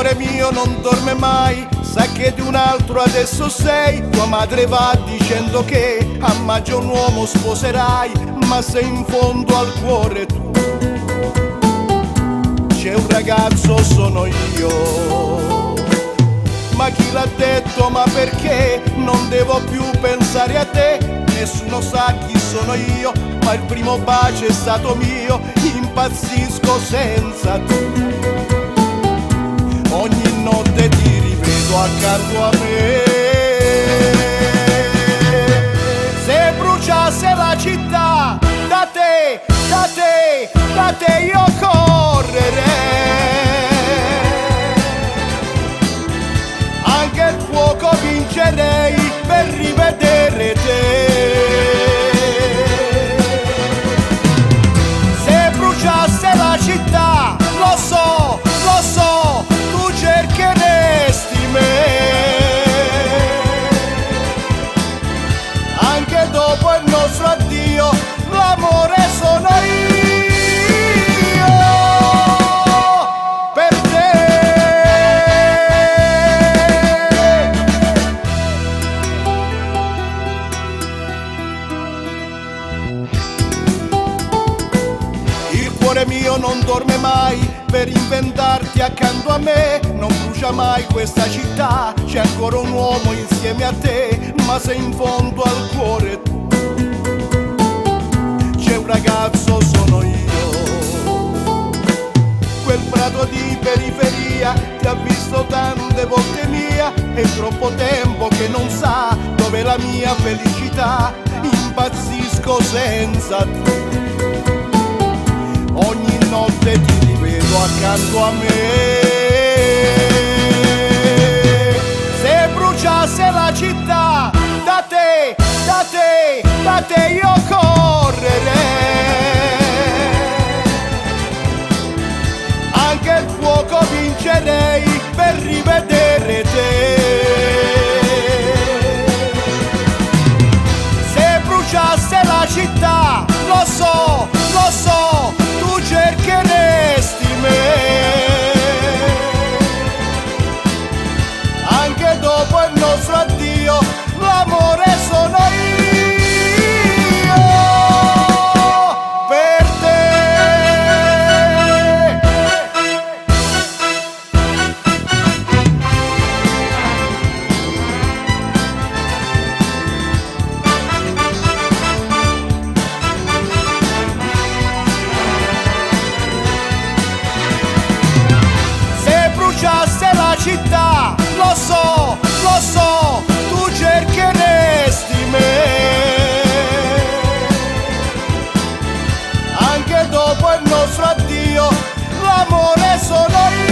cuore mio non dorme mai, sa che di un altro adesso sei. Tua madre va dicendo che a maggio un uomo sposerai, ma se in fondo al cuore tu c'è un ragazzo sono io. Ma chi l'ha detto, ma perché non devo più pensare a te? Nessuno sa chi sono io, ma il primo bacio è stato mio. Impazzisco senza te, ogni notte ti rivedo accanto a me. Se bruciasse la città, da te, da te, da te io correrei. Anche il fuoco vincerei per rivedere te. Se bruciasse la città, lo so, tu cercheresti me. Anche dopo il nostro addio, l'amore sono io per te. Il cuore mio non dorme mai per inventarti accanto a me. Non brucia mai questa città, c'è ancora un uomo insieme a te. Ma se in fondo al cuore tu c'è un ragazzo sono io. Quel prato di periferia ti ha visto tante volte mia. È troppo tempo che non sa dov'è la mia felicità. Impazzisco senza te, ogni notte ti rivedo accanto a me. Se bruciasse la città, da te, da te, da te io correrei. Anche il fuoco vincerei per rivedere te. Se bruciasse la città, lo so, tu cercheresti me. Anche dopo il nostro addio, l'amore sono io per te. Se bruciasse la città, lo so, tu cercheresti me. Anche dopo il nostro addio, l'amore sono io.